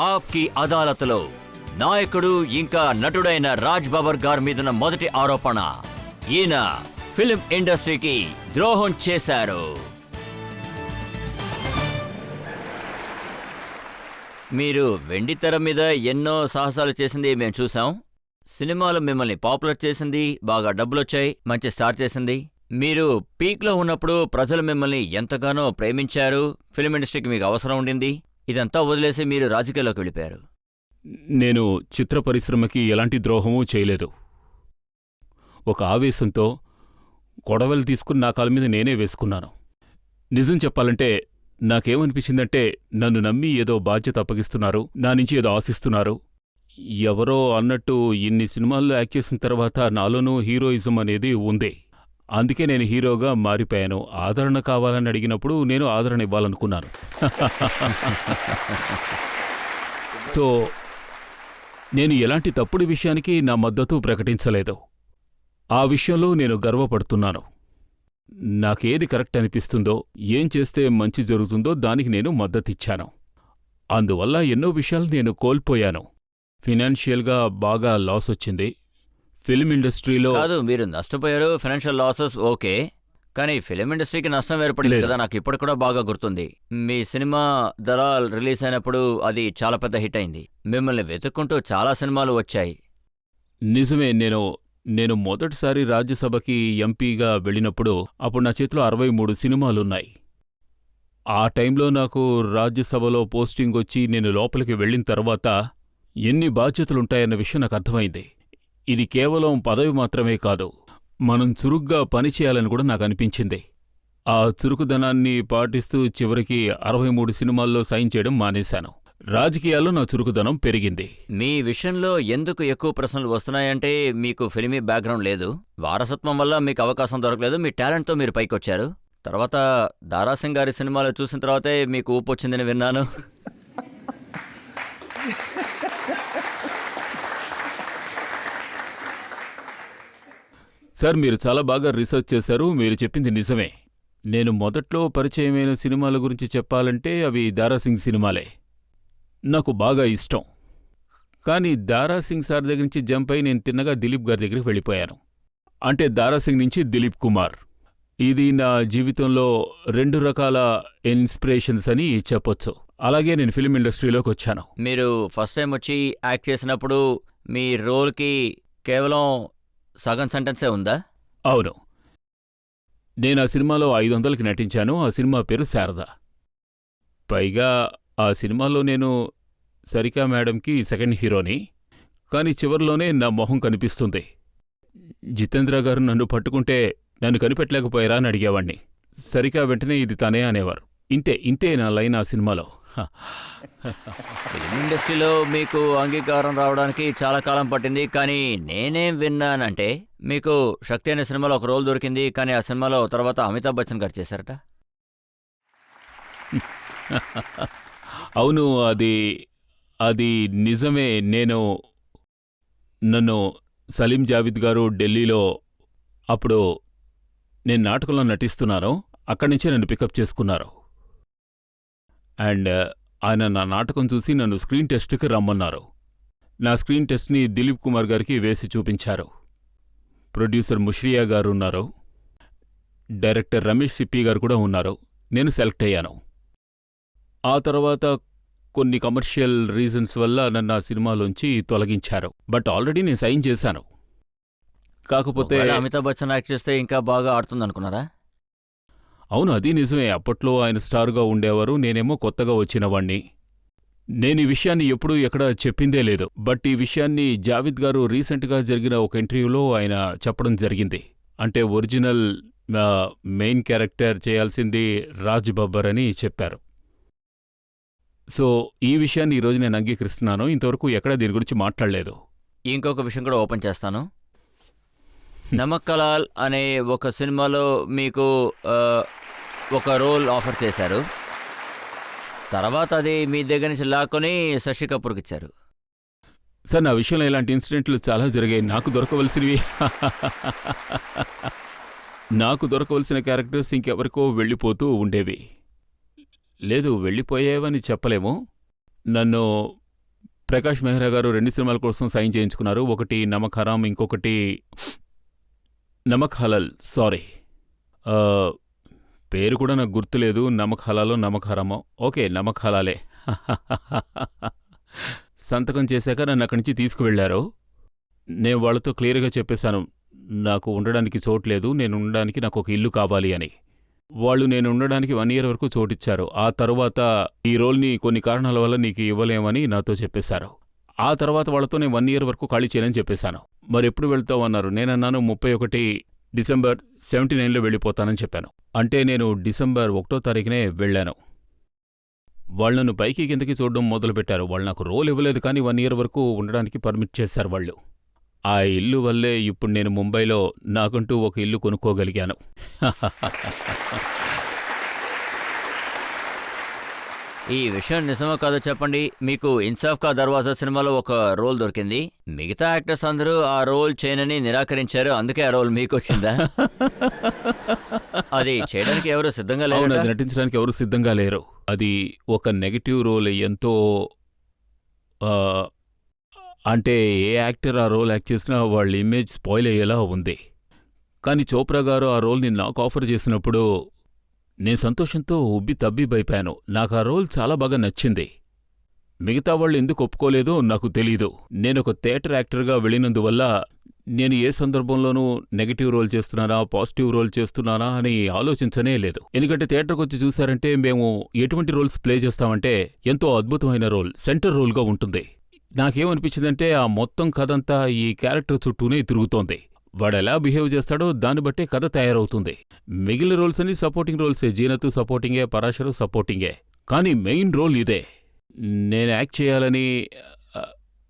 ఆప్కి అదాలత్లో నాయకుడు ఇంకా నటుడైన రాజ్ బబ్బర్ గారి మీదున్న మొదటి ఆరోపణ, ఈయన ఫిల్మ్ ఇండస్ట్రీకి ద్రోహం చేశారు. మీరు వెండితెర మీద ఎన్నో సాహసాలు చేసింది మేము చూసాం. సినిమాలు మిమ్మల్ని పాపులర్ చేసింది, బాగా డబ్బులొచ్చాయి, మంచి స్టార్ చేసింది. మీరు పీక్లో ఉన్నప్పుడు ప్రజలు మిమ్మల్ని ఎంతగానో ప్రేమించారు, ఫిల్మ్ ఇండస్ట్రీకి మీకు అవసరం ఉండింది. ఇదంతా వదిలేసి మీరు రాజకీయాల్లోకి వెళ్ళిపోయారు. నేను చిత్ర పరిశ్రమకి ఎలాంటి ద్రోహమూ చేయలేదు. ఒక ఆవేశంతో కొడవలు తీసుకుని నా కాలు మీద నేనే వేసుకున్నాను. నిజం చెప్పాలంటే నాకేమనిపించిందంటే, నన్ను నమ్మి ఏదో బాధ్యత అప్పగిస్తున్నారు, నా నుంచి ఏదో ఆశిస్తున్నారు. ఎవరో అన్నట్టు ఇన్ని సినిమాల్లో యాక్ట్ చేసిన తర్వాత నాలోనూ హీరోయిజం అనేది ఉంది. అందుకే నేను హీరోగా మారిపోయాను. ఆదరణ కావాలని అడిగినప్పుడు నేను ఆదరణ ఇవ్వాలనుకున్నాను. సో నేను ఎలాంటి తప్పుడు విషయానికి నా మద్దతు ప్రకటించలేదు. ఆ విషయంలో నేను గర్వపడుతున్నాను. నాకేది కరెక్ట్ అనిపిస్తుందో, ఏం చేస్తే మంచి జరుగుతుందో దానికి నేను మద్దతిచ్చాను. అందువల్ల ఎన్నో విషయాలు నేను కోల్పోయాను. ఫినాన్షియల్గా బాగా లాస్ వచ్చింది. ఫిల్మ్ ఇండస్ట్రీలో కాదు, మీరు నష్టపోయారు, ఫైనాన్షియల్ లాసెస్ ఓకే, కానీ ఫిలిం ఇండస్ట్రీకి నష్టం ఏర్పడింది కదా. నాకు ఇప్పటికి కూడా బాగా గుర్తుంది. మీ సినిమా దళాల్ రిలీజ్ అయినప్పుడు అది చాలా పెద్ద హిట్ అయింది. మిమ్మల్ని వెతుక్కుంటూ చాలా సినిమాలు వచ్చాయి. నిజమే. నేను మొదటిసారి రాజ్యసభకి ఎంపీగా వెళ్ళినప్పుడు అప్పుడు నా చేతిలో 63 సినిమాలున్నాయి. ఆ టైంలో నాకు రాజ్యసభలో పోస్టింగ్ వచ్చి నేను లోపలికి వెళ్ళిన తర్వాత ఎన్ని బాధ్యతలుంటాయన్న విషయం నాకు అర్థమైంది. ఇది కేవలం పదవి మాత్రమే కాదు, మనం చురుగ్గా పనిచేయాలని కూడా నాకు అనిపించింది. ఆ చురుకుదనాన్ని పాటిస్తూ చివరికి 63 సినిమాల్లో సైన్ చేయడం మానేశాను. రాజకీయాల్లో నా చురుకుదనం పెరిగింది. మీ విషయంలో ఎందుకు ఎక్కువ ప్రశ్నలు వస్తున్నాయంటే, మీకు ఫిల్మీ బ్యాక్గ్రౌండ్ లేదు, వారసత్వం వల్ల మీకు అవకాశం దొరకలేదు, మీ టాలెంట్తో మీరు పైకొచ్చారు. తర్వాత దారాసింగ్ గారి సినిమాలు చూసిన తర్వాతే మీకు ఊపు వచ్చిందని విన్నాను. సార్, మీరు చాలా బాగా రీసెర్చ్ చేశారు. మీరు చెప్పింది నిజమే. నేను మొదట్లో పరిచయమైన సినిమాల గురించి చెప్పాలంటే అవి దారాసింగ్ సినిమాలే. నాకు బాగా ఇష్టం. కానీ దారాసింగ్ సార్ దగ్గర నుంచి జంప్ అయి నేను తిన్నగా దిలీప్ గారి దగ్గరికి వెళ్ళిపోయాను. అంటే దారాసింగ్ నుంచి దిలీప్ కుమార్. ఇది నా జీవితంలో 2 రకాల ఇన్స్పిరేషన్స్ అని చెప్పొచ్చు. అలాగే నేను ఫిల్మ్ ఇండస్ట్రీలోకి వచ్చాను. మీరు ఫస్ట్ టైం వచ్చి యాక్ట్ చేసినప్పుడు మీ రోల్కి కేవలం సగం సెంటెన్సే ఉందా? అవును. నేను ఆ సినిమాలో 500కి నటించాను. ఆ సినిమా పేరు శారద. పైగా ఆ సినిమాలో నేను సరికా మేడంకి సెకండ్ హీరోని. కానీ చివర్లోనే నా మొహం కనిపిస్తుంది. జితేంద్ర గారు నన్ను పట్టుకుంటే నన్ను కనిపెట్టలేకపోయారా అని అడిగేవాణ్ణి. సరికా వెంటనే ఇది తనే అనేవారు. ఇంతే నా లైన్ ఆ సినిమాలో. ఫిల్మ్ ఇండస్ట్రీలో మీకు అంగీకారం రావడానికి చాలా కాలం పట్టింది. కానీ నేనేం విన్నానంటే, మీకు శక్తి అనే సినిమాలో ఒక రోల్ దొరికింది, కానీ ఆ సినిమాలో తర్వాత అమితాబ్ బచ్చన్ గారు చేశారట. అవును, అది నిజమే. నన్ను సలీం జావేద్ గారు ఢిల్లీలో, అప్పుడు నేను నాటకంలో నటిస్తున్నాను, అక్కడి నుంచే నన్ను పికప్ చేసుకున్నారు. అండ్ ఆయన నా నాటకం చూసి నన్ను స్క్రీన్ టెస్ట్కి రమ్మన్నారు. నా స్క్రీన్ టెస్ట్ని దిలీప్ కుమార్ గారికి వేసి చూపించారు. ప్రొడ్యూసర్ ముష్రియా గారు ఉన్నారు, డైరెక్టర్ రమేష్ సిప్పి గారు కూడా ఉన్నారు. నేను సెలెక్ట్ అయ్యాను. ఆ తర్వాత కొన్ని కమర్షియల్ రీజన్స్ వల్ల నన్ను ఆ సినిమాలోంచి తొలగించారు. బట్ ఆల్రెడీ నేను సైన్ చేశాను. కాకపోతే అమితాబ్ బచ్చన్ యాక్ట్ చేస్తే ఇంకా బాగా ఆడుతుందనుకున్నారా? అవును, అది నిజమే. అప్పట్లో ఆయన స్టార్గా ఉండేవారు, నేనేమో కొత్తగా వచ్చినవాణ్ణి. నేను ఈ విషయాన్ని ఎప్పుడూ ఎక్కడా చెప్పిందే లేదు. బట్ ఈ విషయాన్ని జావేద్ గారు రీసెంట్గా జరిగిన ఒక ఇంటర్వ్యూలో ఆయన చెప్పడం జరిగింది. అంటే ఒరిజినల్ మెయిన్ క్యారెక్టర్ చేయాల్సింది రాజ్ బబ్బర్ అని చెప్పారు. సో ఈ విషయాన్ని ఈరోజు నేను అంగీకరిస్తున్నాను. ఇంతవరకు ఎక్కడా దీని గురించి మాట్లాడలేదు. ఇంకొక విషయం కూడా ఓపెన్ చేస్తాను. నమక్కలాల్ అనే ఒక సినిమాలో మీకు ఒక రోల్ ఆఫర్ చేశారు. తర్వాత అది మీ దగ్గర నుంచి లాక్కొని శశి కపూర్కి ఇచ్చారు. సార్, నా విషయంలో ఇలాంటి ఇన్సిడెంట్లు చాలా జరిగాయి. నాకు దొరకవలసిన క్యారెక్టర్స్ ఇంకెవరికో వెళ్ళిపోతూ ఉండేవి. లేదు, వెళ్ళిపోయేవని చెప్పలేము. నన్ను ప్రకాష్ మెహ్రా గారు 2 సినిమాల కోసం సైన్ చేయించుకున్నారు. ఒకటి నమక్ హరామ్, ఇంకొకటి నమక్ హలాల్. సారీ, పేరు కూడా నాకు గుర్తులేదు. నమక్ హలాలో నమక్ హరామో, ఓకే నమక్ హలాలే. సంతకం చేశాక నన్ను అక్కడి నుంచి తీసుకువెళ్లారు. నేను వాళ్ళతో క్లియర్గా చెప్పేశాను, నాకు ఉండడానికి చోట్లేదు, నేను ఉండడానికి నాకు ఒక ఇల్లు కావాలి అని. వాళ్ళు నేను ఉండడానికి 1 year వరకు చోటిచ్చారు. ఆ తర్వాత ఈ రోల్ని కొన్ని కారణాల వల్ల నీకు ఇవ్వలేమని నాతో చెప్పేశారు. ఆ తర్వాత వాళ్ళతో నేను 1 year వరకు ఖాళీ చేయనని చెప్పేశాను. మరెప్పుడు వెళ్తావు అన్నారు. నేనన్నాను 31 డిసెంబర్ 79లో వెళ్ళిపోతానని చెప్పాను. అంటే నేను డిసెంబర్ 1వ తారీఖునే వెళ్ళాను. వాళ్ళు నన్ను పైకి కిందకి చూడడం మొదలుపెట్టారు. వాళ్ళు నాకు రోల్ ఇవ్వలేదు, కానీ 1 year వరకు ఉండడానికి పర్మిట్ చేశారు వాళ్ళు. ఆ ఇల్లు వల్లే ఇప్పుడు నేను ముంబైలో నాకంటూ ఒక ఇల్లు కొనుక్కోగలిగాను. ఈ విషయం నిజమో కాదో చెప్పండి. మీకు ఇన్సాఫ్ కా దర్వాజా సినిమాలో ఒక రోల్ దొరికింది. మిగతా యాక్టర్స్ అందరూ ఆ రోల్ చేయనని నిరాకరించారు. అందుకే ఆ రోల్ మీకు వచ్చిందా? అది చేయడానికి ఎవరు సిద్ధంగా అవును, లేరు. అది నటించడానికి ఎవరు సిద్ధంగా లేరు. అది ఒక నెగటివ్ రోల్. ఎంతో అంటే ఏ యాక్టర్ ఆ రోల్ యాక్ట్ చేసినా వాళ్ళ ఇమేజ్ స్పాయిల్ అయ్యేలా ఉంది. కానీ చోప్రా గారు ఆ రోల్ని నాకు ఆఫర్ చేసినప్పుడు నేను సంతోషంతో ఉబ్బి తబ్బిబ్బైపోయాను. నాకు ఆ రోల్ చాలా బాగా నచ్చింది. మిగతా వాళ్ళు ఎందుకు ఒప్పుకోలేదో నాకు తెలీదు. నేనొక థియేటర్ యాక్టర్గా వెళ్ళినందువల్ల నేను ఏ సందర్భంలోనూ నెగటివ్ రోల్ చేస్తున్నానా, పాజిటివ్ రోల్ చేస్తున్నానా అని ఆలోచించనే లేదు. ఎందుకంటే థియేటర్కి వచ్చి చూశారంటే మేము ఎటువంటి రోల్స్ ప్లే చేస్తామంటే ఎంతో అద్భుతమైన రోల్, సెంటర్ రోల్గా ఉంటుంది. నాకేమనిపించిందంటే ఆ మొత్తం కథంతా ఈ క్యారెక్టర్ చుట్టూనే తిరుగుతోంది. వాడెలా బిహేవ్ చేస్తాడో దాన్ని బట్టే కథ తయారవుతుంది. మిగిలిన రోల్స్ అన్ని సపోర్టింగ్ రోల్సే. జీనత్ సపోర్టింగే, పరాశరు సపోర్టింగే, కానీ మెయిన్ రోల్ ఇదే. నేను యాక్ట్ చేయాలని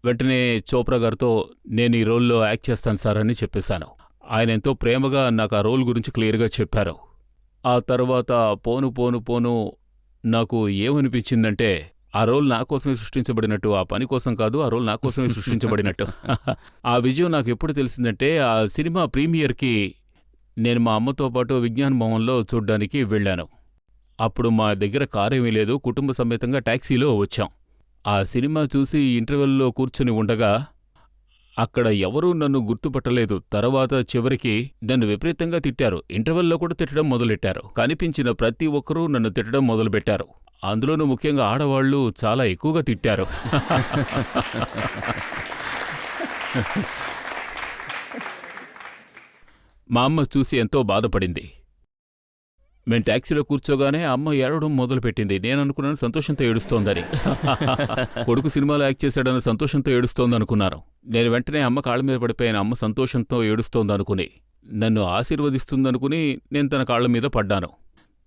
వెంటనే చోప్రా గారితో నేను ఈ రోల్లో యాక్ట్ చేస్తాను సార్ అని చెప్పేశాను. ఆయన ఎంతో ప్రేమగా నాకు ఆ రోల్ గురించి క్లియర్గా చెప్పారు. ఆ తర్వాత పోను పోను పోను నాకు ఏమనిపించిందంటే ఆ రోల్ నా కోసమే సృష్టించబడినట్టు, ఆ పని కోసం కాదు, ఆ రోల్ నా కోసమే సృష్టించబడినట్టు. ఆ విజయం నాకు ఎప్పుడు తెలిసిందంటే ఆ సినిమా ప్రీమియర్కి నేను మా అమ్మతో పాటు విజ్ఞాన్ భవన్లో చూడ్డానికి వెళ్ళాను. అప్పుడు మా దగ్గర కారేమీ లేదు, కుటుంబ సమేతంగా టాక్సీలో వచ్చాం. ఆ సినిమా చూసి ఇంటర్వెల్లో కూర్చుని ఉండగా అక్కడ ఎవరూ నన్ను గుర్తుపట్టలేదు. తర్వాత చివరికి నన్ను విపరీతంగా తిట్టారు. ఇంటర్వెల్లో కూడా తిట్టడం మొదలెట్టారు. కనిపించిన ప్రతి ఒక్కరూ నన్ను తిట్టడం మొదలుపెట్టారు. అందులోనూ ముఖ్యంగా ఆడవాళ్లు చాలా ఎక్కువగా తిట్టారు. మా అమ్మ చూసి ఎంతో బాధపడింది. మేం టాక్సీలో కూర్చోగానే అమ్మ ఏడవడం మొదలుపెట్టింది. నేననుకున్నాను సంతోషంతో ఏడుస్తోందని. కొడుకు సినిమాలో యాక్ట్ చేశాడన్న సంతోషంతో ఏడుస్తోందనుకున్నాను. నేను వెంటనే అమ్మ కాళ్ళ మీద పడిపోయాను. అమ్మ సంతోషంతో ఏడుస్తోందనుకుని, నన్ను ఆశీర్వదిస్తుందనుకుని నేను తన కాళ్ల మీద పడ్డాను.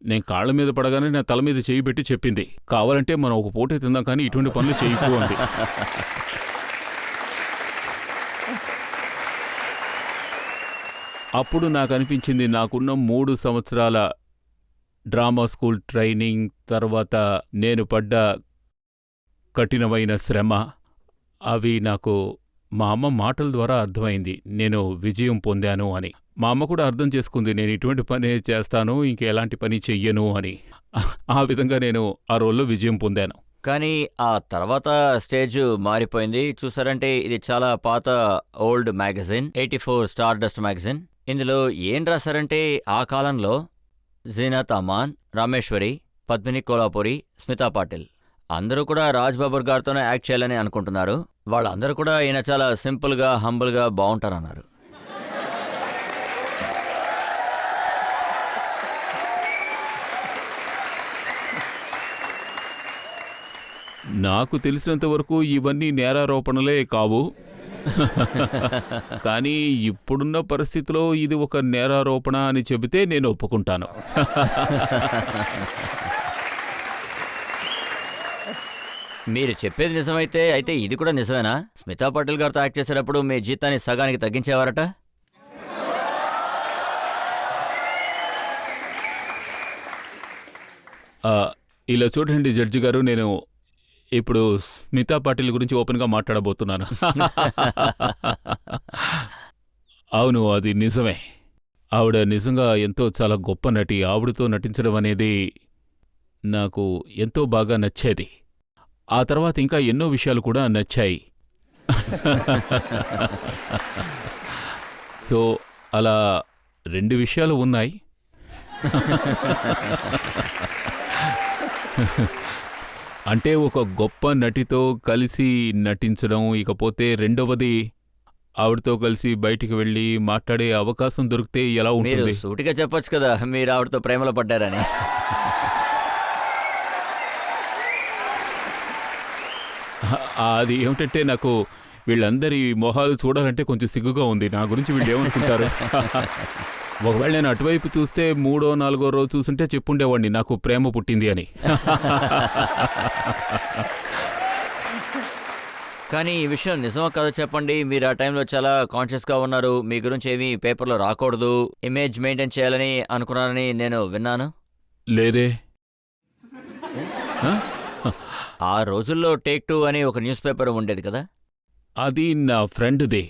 నేను కాళ్ల మీద పడగానే నా తల మీద చేయి పెట్టి చెప్పింది, కావాలంటే మనం ఒక పూటే తిందాం కానీ ఇటువంటి పనులు చేయకు అంది. అప్పుడు నాకు అనిపించింది, నాకున్న 3 సంవత్సరాల డ్రామా స్కూల్ ట్రైనింగ్, తర్వాత నేను పడ్డ కఠినమైన శ్రమ, అవి నాకు మా అమ్మ మాటల ద్వారా అర్థమైంది. నేను విజయం పొందాను అని. మా అమ్మ కూడా అర్థం చేసుకుంది, నేను ఇటువంటి పనే చేస్తాను, ఇంకెలాంటి పని చెయ్యను అని. ఆ విధంగా నేను ఆ రోల్లో విజయం పొందాను. కానీ ఆ తర్వాత స్టేజ్ మారిపోయింది. చూసారంటే ఇది చాలా పాత old magazine, 84 star dust magazine. ఇందులో ఏం రాశారంటే ఆ కాలంలో జీనత్ అమాన్, రామేశ్వరి, పద్మిని కోలాపూరి, స్మితా పాటిల్ అందరూ కూడా రాజ్ బాబర్ గారితోనే యాక్ట్ చేయాలని అనుకుంటున్నారు. వాళ్ళందరూ కూడా ఈయన చాలా సింపుల్గా, హంబుల్గా బాగుంటారన్నారు. నాకు తెలిసినంతవరకు ఇవన్నీ నేరారోపణలే కావు. కానీ ఇప్పుడున్న పరిస్థితిలో ఇది ఒక నేరారోపణ అని చెబితే నేను ఒప్పుకుంటాను. మీరు చెప్పేది నిజమైతే అయితే ఇది కూడా నిజమేనా? స్మితా పాటిల్ గారితో యాక్ట్ చేసేటప్పుడు మీ జీతాన్ని సగానికి తగ్గించేవారట. ఇలా చూడండి జడ్జి గారు, నేను ఇప్పుడు స్మితా పాటిల్ గురించి ఓపెన్గా మాట్లాడబోతున్నాను. అవును, అది నిజమే. ఆవిడ నిజంగా ఎంతో చాలా గొప్ప నటి. ఆవిడతో నటించడం అనేది నాకు ఎంతో బాగా నచ్చేది. ఆ తర్వాత ఇంకా ఎన్నో విషయాలు కూడా నచ్చాయి. సో అలా 2 విషయాలు ఉన్నాయి. అంటే ఒక గొప్ప నటితో కలిసి నటించడం, ఇకపోతే రెండవది ఆవిడతో కలిసి బయటికి వెళ్ళి మాట్లాడే అవకాశం దొరికితే ఎలా మీరు ఉంటుంది? సూటిగా చెప్పొచ్చు కదా మీరు ఆవిడతో ప్రేమలో పడ్డారని. అది ఏమిటంటే నాకు వీళ్ళందరి మొహాలు చూడాలంటే కొంచెం సిగ్గుగా ఉంది. నా గురించి వీళ్ళు ఏమనుకుంటారు? ఒకవేళ నేను అటువైపు చూస్తే 3వ 4వ రోజు చూసుంటే చెప్పుండేవాడిని నాకు ప్రేమ పుట్టింది అని. కానీ ఈ విషయం నిజమో కాదో చెప్పండి. మీరు ఆ టైంలో చాలా కాన్షియస్గా ఉన్నారు. మీ గురించి ఏమీ పేపర్లో రాకూడదు, ఇమేజ్ మెయింటైన్ చేయాలని అనుకున్నారని నేను విన్నాను. లేదే. ఆ రోజుల్లో టేక్ 2 అని ఒక న్యూస్ పేపర్ ఉండేది కదా. అది నా ఫ్రెండ్దే.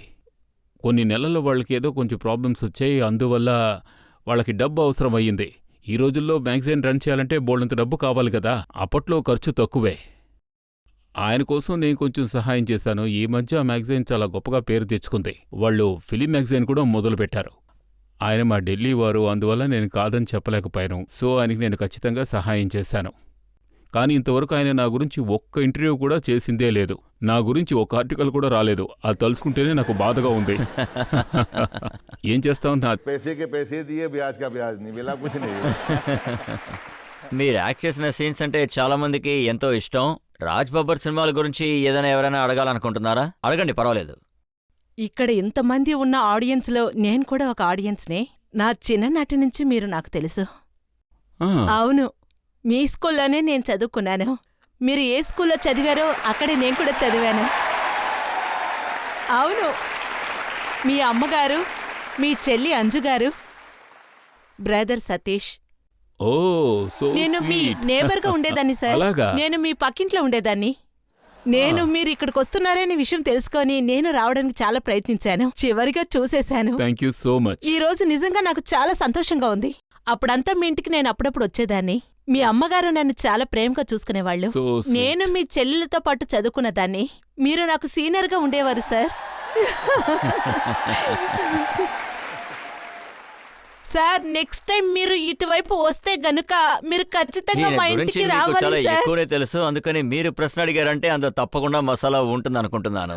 కొన్ని నెలల్లో వాళ్ళకి ఏదో కొంచెం ప్రాబ్లమ్స్ వచ్చాయి. అందువల్ల వాళ్ళకి డబ్బు అవసరం అయ్యింది. ఈ రోజుల్లో మ్యాగజైన్ రన్ చేయాలంటే బోల్డంత డబ్బు కావాలి కదా. అప్పట్లో ఖర్చు తక్కువే. ఆయన కోసం నేను కొంచెం సహాయం చేశాను. ఈ మధ్య ఆ మ్యాగజైన్ చాలా గొప్పగా పేరు తెచ్చుకుంది. వాళ్ళు ఫిలిం మ్యాగజైన్ కూడా మొదలుపెట్టారు. ఆయన మా ఢిల్లీ వారు, అందువల్ల నేను కాదని చెప్పలేకపోయాను. సో ఆయనకి నేను ఖచ్చితంగా సహాయం చేశాను. కానీ ఇంతవరకు ఆయన నా గురించి ఒక్క ఇంటర్వ్యూ కూడా చేసిందే లేదు. నా గురించి ఒక ఆర్టికల్ కూడా రాలేదు. అది తలుచుకుంటేనే నాకు బాధగా ఉంది. ఏం చేస్తాం? నా पैसे के पैसे दिए, ब्याज का ब्याज नहीं मिला, कुछ नहीं। మీరు యాక్ట్ చేసిన సీన్స్ అంటే చాలా మందికి ఎంతో ఇష్టం. రాజ్ బబ్బర్ సినిమాల గురించి ఏదైనా ఎవరైనా అడగాలనుకుంటున్నారా? అడగండి, పర్వాలేదు. ఇక్కడ ఇంతమంది ఉన్న ఆడియన్స్లో నేను కూడా ఒక ఆడియన్స్నే. నా చిన్ననాటి నుంచి మీరు నాకు తెలుసు. ఆ, అవును, మీ స్కూల్లోనే నేను చదువుకున్నాను. మీరు ఏ స్కూల్లో చదివారో అక్కడే నేను కూడా చదివాను. అవును, మీ అమ్మగారు, మీ చెల్లి అంజుగారు, బ్రదర్ సతీష్. ఓ సో నేను మీ స్వీట్. నేబర్గా ఉండేదాన్ని సార్. అలాగా? నేను మీ పక్కింట్లో ఉండేదాన్ని. నేను మీరు ఇక్కడికి వస్తున్నారనే విషయం తెలుసుకొని నేను రావడానికి చాలా ప్రయత్నించాను. చివరిగా చూసేశాను. Thank you so much. ఈ రోజు నిజంగా నాకు చాలా సంతోషంగా ఉంది. అప్పుడంతా మీ ఇంటికి నేను అప్పుడప్పుడు వచ్చేదాన్ని. మీ అమ్మగారు నన్ను చాలా ప్రేమగా చూసుకునేవాళ్ళు. So sweet. నేను మీ చెల్లెలతో పాటు చదువుకున్నదాన్ని. మీరు నాకు సీనియర్గా ఉండేవారు సార్. సార్, నెక్స్ట్ టైం మీరు ఇటువైపు వస్తే గనుక మీరు ఖచ్చితంగా ఈయన మా గురించి ఇంటికి మీకు చాలా రావాలి సార్. ఎక్కువనే తెలుసు. అందుకని మీరు ప్రశ్న అడిగారంటే అందులో తప్పకుండా మసాలా ఉంటుంది అనుకుంటున్నాను.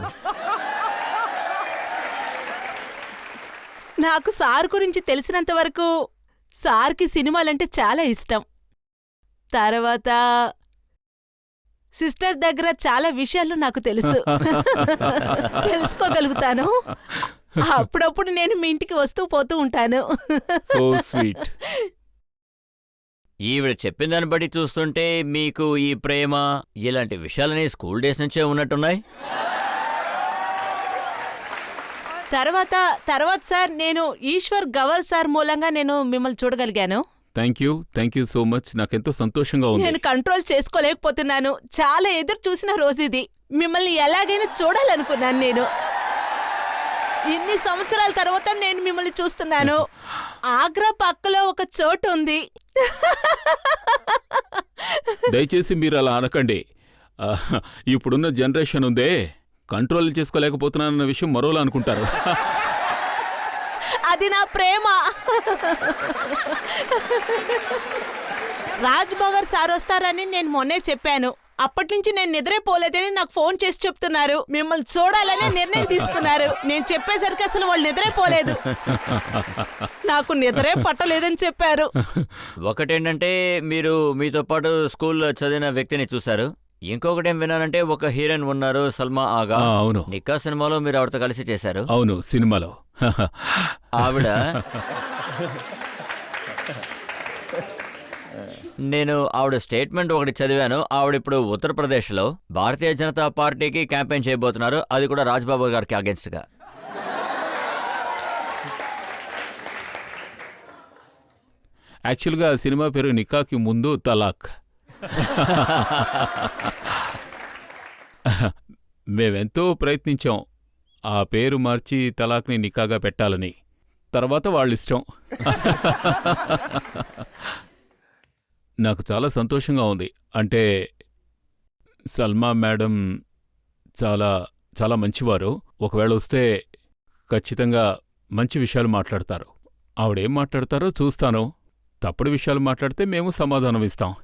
నాకు సార్ గురించి తెలిసినంత వరకు సార్కి సినిమాలంటే చాలా ఇష్టం. తర్వాత సిస్టర్ దగ్గర చాలా విషయాలు నాకు తెలుసు. తెలుసుకోగలుగుతాను. అప్పుడప్పుడు నేను మీ ఇంటికి వస్తూ పోతూ ఉంటాను. So sweet. ఈవిడ చెప్పిన దాన్ని బట్టి చూస్తుంటే మీకు ఈ ప్రేమ ఇలాంటి విషయాలని స్కూల్ డేస్ నుంచే ఉన్నట్టున్నాయి. తర్వాత సార్, నేను ఈశ్వర్ గవర్ సార్ మూలంగా నేను మిమ్మల్ని చూడగలిగాను. Thank you so much. నాకెంతో సంతోషంగా ఉంది. నేను కంట్రోల్ చేసుకోలేకపోతున్నాను. చాలా ఎదురు చూసిన రోజు ఇది. మిమ్మల్ని ఎలాగైనా చూడాలనుకున్నాను నేను. ఇన్ని సంవత్సరాల తర్వాత నేను మిమ్మల్ని చూస్తున్నాను. ఆగ్రా పక్కలో ఒక చోటు ఉంది. దయచేసి మీరు అలా అనకండి. ఇప్పుడున్న జనరేషన్ ఉందే, కంట్రోల్ చేసుకోలేకపోతున్నానన్న విషయం మరోలా అనుకుంటారు. అది నా ప్రేమ. రాజ్ బవర్ సార్ వస్తారని నేను మొన్నే చెప్పాను. అప్పటినుంచి నేను నిద్రే పోలేదని నాకు ఫోన్ చేసి చెప్తున్నారు. మిమ్మల్ని చూడాలని నిర్ణయం తీసుకున్నారు. నేను చెప్పేసరికి అసలు వాళ్ళు నిద్రే పోలేదు. నాకు నిద్రే పట్టలేదని చెప్పారు. ఒకటేంటంటే మీరు మీతో పాటు స్కూల్లో చదివిన వ్యక్తిని చూశారు. ఇంకొకటేం విన్నానంటే ఒక హీరోయిన్ ఉన్నారు, సల్మా ఆగా. అవును నిక్కా సినిమాలో మీరు ఆవిడతో కలిసి చేశారు. అవును, సినిమాలో. ఆవిడ నేను ఆవిడ స్టేట్మెంట్ ఒకటి చదివాను. ఆవిడ ఇప్పుడు ఉత్తరప్రదేశ్లో భారతీయ జనతా పార్టీకి క్యాంపెయిన్ చేయబోతున్నారు. అది కూడా రాజ్బాబు గారికి అగేన్స్ట్గా. యాక్చువల్గా సినిమా పేరు నికాకి ముందు తలాక్. మేమెంతో ప్రయత్నించాం ఆ పేరు మార్చి తలాక్ని నికాగా పెట్టాలని. తర్వాత వాళ్ళిష్టం. నాకు చాలా సంతోషంగా ఉంది. అంటే సల్మా మేడం చాలా చాలా మంచివారు. ఒకవేళ వస్తే ఖచ్చితంగా మంచి విషయాలు మాట్లాడతారు. ఆవిడేం మాట్లాడతారో చూస్తాను. తప్పుడు విషయాలు మాట్లాడితే మేము సమాధానం ఇస్తాం.